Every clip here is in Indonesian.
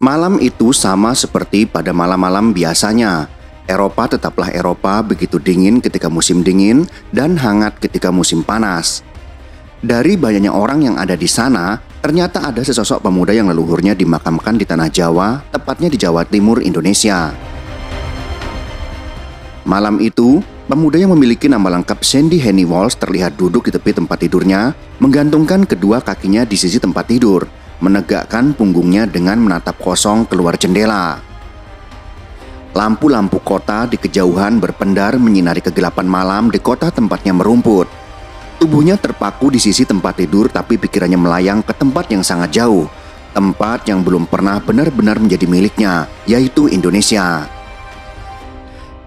Malam itu sama seperti pada malam-malam biasanya. Eropa tetaplah Eropa, begitu dingin ketika musim dingin dan hangat ketika musim panas. Dari banyaknya orang yang ada di sana, ternyata ada sesosok pemuda yang leluhurnya dimakamkan di tanah Jawa, tepatnya di Jawa Timur, Indonesia. Malam itu, pemuda yang memiliki nama lengkap Sandy Henny Walsh terlihat duduk di tepi tempat tidurnya, menggantungkan kedua kakinya di sisi tempat tidur, menegakkan punggungnya dengan menatap kosong keluar jendela. Lampu-lampu kota di kejauhan berpendar menyinari kegelapan malam di kota tempatnya merumput. Tubuhnya terpaku di sisi tempat tidur, tapi pikirannya melayang ke tempat yang sangat jauh, tempat yang belum pernah benar-benar menjadi miliknya, yaitu Indonesia.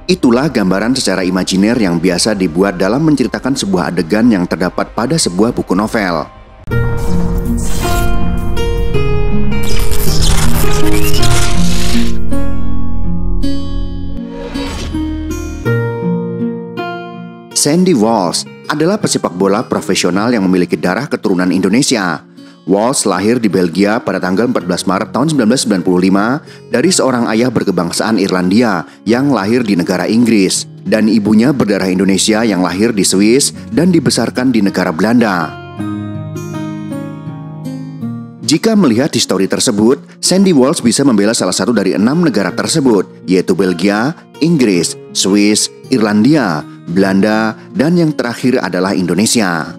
Itulah gambaran secara imajiner yang biasa dibuat dalam menceritakan sebuah adegan yang terdapat pada sebuah buku novel. Sandy Walsh adalah pesepak bola profesional yang memiliki darah keturunan Indonesia. Walsh lahir di Belgia pada tanggal 14 Maret tahun 1995 dari seorang ayah berkebangsaan Irlandia yang lahir di negara Inggris dan ibunya berdarah Indonesia yang lahir di Swiss dan dibesarkan di negara Belanda. Jika melihat histori tersebut, Sandy Walsh bisa membela salah satu dari 6 negara tersebut, yaitu Belgia, Inggris, Swiss, Irlandia, Belanda, dan yang terakhir adalah Indonesia.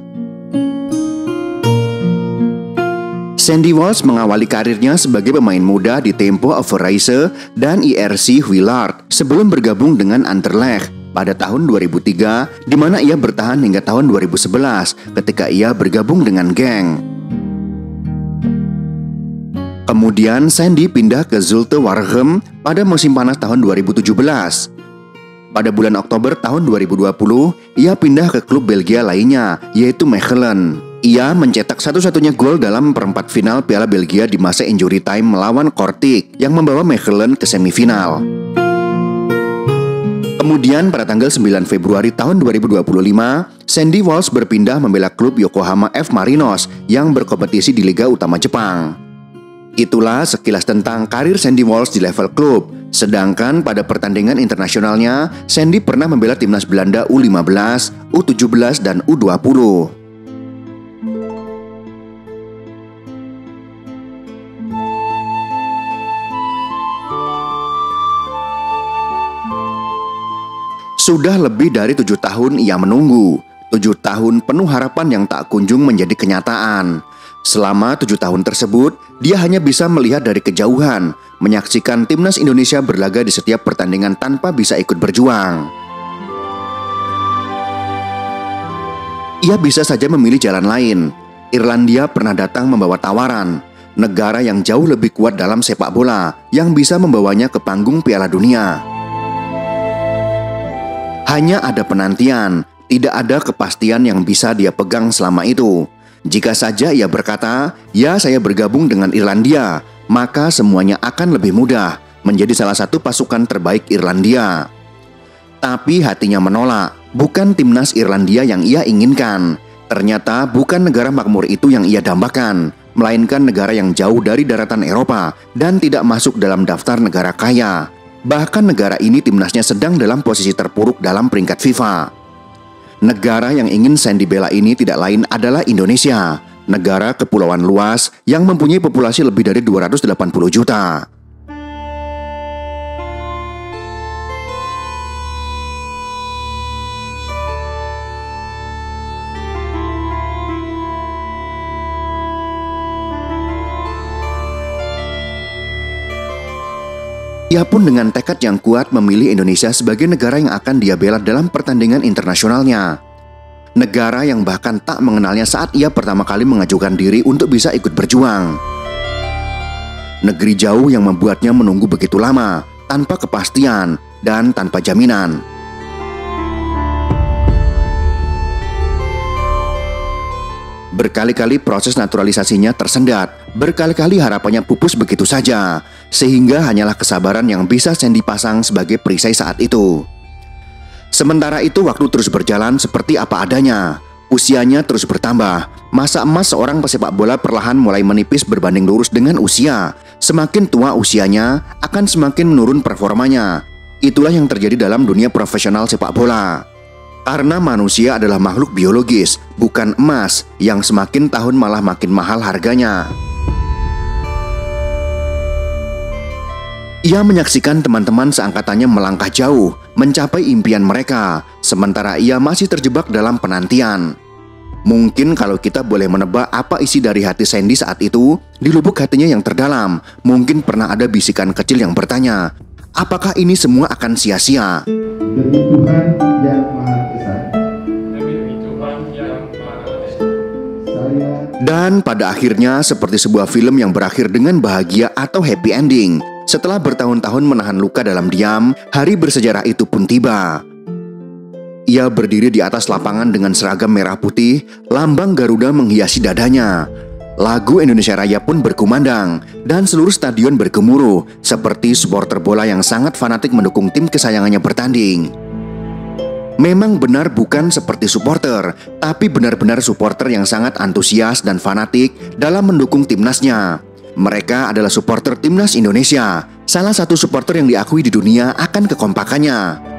Sandy Walsh mengawali karirnya sebagai pemain muda di Tempo Overijse dan IRC Wielaert sebelum bergabung dengan Anderlecht pada tahun 2003, di mana ia bertahan hingga tahun 2011 ketika ia bergabung dengan Genk. Kemudian Sandy pindah ke Zulte Waregem pada musim panas tahun 2017. Pada bulan Oktober tahun 2020, ia pindah ke klub Belgia lainnya, yaitu Mechelen. Ia mencetak satu-satunya gol dalam perempat final Piala Belgia di masa injury time melawan Kortrijk yang membawa Mechelen ke semifinal. Kemudian pada tanggal 9 Februari tahun 2025, Sandy Walsh berpindah membela klub Yokohama F. Marinos yang berkompetisi di Liga Utama Jepang. Itulah sekilas tentang karir Sandy Walsh di level klub. Sedangkan pada pertandingan internasionalnya, Sandy pernah membela timnas Belanda U15, U17, dan U20. Sudah lebih dari 7 tahun ia menunggu. 7 tahun penuh harapan yang tak kunjung menjadi kenyataan. Selama 7 tahun tersebut, dia hanya bisa melihat dari kejauhan, menyaksikan timnas Indonesia berlaga di setiap pertandingan tanpa bisa ikut berjuang. Ia bisa saja memilih jalan lain. Irlandia pernah datang membawa tawaran, negara yang jauh lebih kuat dalam sepak bola, yang bisa membawanya ke panggung Piala Dunia. Hanya ada penantian, tidak ada kepastian yang bisa dia pegang selama itu. Jika saja ia berkata, "Ya, saya bergabung dengan Irlandia," maka semuanya akan lebih mudah, menjadi salah satu pasukan terbaik Irlandia. Tapi hatinya menolak, bukan timnas Irlandia yang ia inginkan. Ternyata bukan negara makmur itu yang ia dambakan, melainkan negara yang jauh dari daratan Eropa dan tidak masuk dalam daftar negara kaya. Bahkan negara ini timnasnya sedang dalam posisi terpuruk dalam peringkat FIFA. Negara yang ingin Sandy bela ini tidak lain adalah Indonesia, negara kepulauan luas yang mempunyai populasi lebih dari 280 juta. Ia pun dengan tekad yang kuat memilih Indonesia sebagai negara yang akan dia bela dalam pertandingan internasionalnya. Negara yang bahkan tak mengenalnya saat ia pertama kali mengajukan diri untuk bisa ikut berjuang. Negeri jauh yang membuatnya menunggu begitu lama, tanpa kepastian dan tanpa jaminan. Berkali-kali proses naturalisasinya tersendat, berkali-kali harapannya pupus begitu saja, sehingga hanyalah kesabaran yang bisa Sandy pasang sebagai perisai saat itu. Sementara itu waktu terus berjalan seperti apa adanya. Usianya terus bertambah. Masa emas seorang pesepak bola perlahan mulai menipis berbanding lurus dengan usia. semakin tua usianya akan semakin menurun performanya. Itulah yang terjadi dalam dunia profesional sepak bola. Karena manusia adalah makhluk biologis, bukan emas yang semakin tahun malah makin mahal harganya. Ia menyaksikan teman-teman seangkatannya melangkah jauh, mencapai impian mereka, sementara ia masih terjebak dalam penantian. Mungkin kalau kita boleh menebak apa isi dari hati Sandy saat itu, di lubuk hatinya yang terdalam, mungkin pernah ada bisikan kecil yang bertanya, apakah ini semua akan sia-sia? Demi Tuhan yang Maha Esa, Dan pada akhirnya seperti sebuah film yang berakhir dengan bahagia atau happy ending. Setelah bertahun-tahun menahan luka dalam diam, hari bersejarah itu pun tiba. Ia berdiri di atas lapangan dengan seragam merah putih, lambang Garuda menghiasi dadanya. Lagu Indonesia Raya pun berkumandang, dan seluruh stadion bergemuruh, seperti supporter bola yang sangat fanatik mendukung tim kesayangannya bertanding. Memang benar bukan seperti supporter, tapi benar-benar supporter yang sangat antusias dan fanatik dalam mendukung timnasnya. Mereka adalah supporter timnas Indonesia, salah satu supporter yang diakui di dunia akan kekompakannya.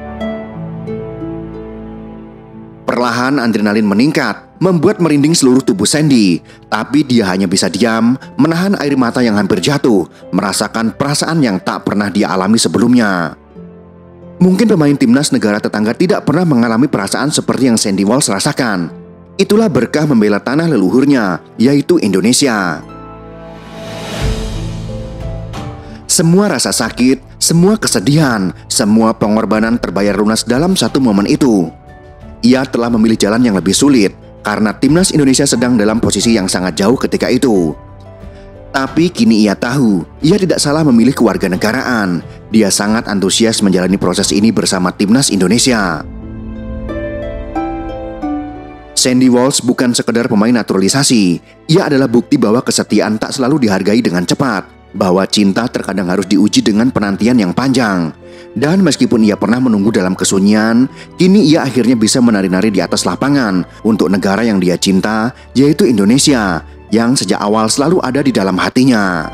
Perlahan adrenalin meningkat, membuat merinding seluruh tubuh Sandy. Tapi dia hanya bisa diam, menahan air mata yang hampir jatuh, merasakan perasaan yang tak pernah dia alami sebelumnya. Mungkin pemain timnas negara tetangga tidak pernah mengalami perasaan seperti yang Sandy Walsh rasakan. Itulah berkah membela tanah leluhurnya, yaitu Indonesia. Semua rasa sakit, semua kesedihan, semua pengorbanan terbayar lunas dalam satu momen itu. Ia telah memilih jalan yang lebih sulit, karena timnas Indonesia sedang dalam posisi yang sangat jauh ketika itu. Tapi kini ia tahu, ia tidak salah memilih kewarganegaraan. Dia sangat antusias menjalani proses ini bersama timnas Indonesia. Sandy Walsh bukan sekedar pemain naturalisasi. Ia adalah bukti bahwa kesetiaan tak selalu dihargai dengan cepat, bahwa cinta terkadang harus diuji dengan penantian yang panjang. Dan meskipun ia pernah menunggu dalam kesunyian, kini ia akhirnya bisa menari-nari di atas lapangan untuk negara yang dia cinta, yaitu Indonesia, yang sejak awal selalu ada di dalam hatinya.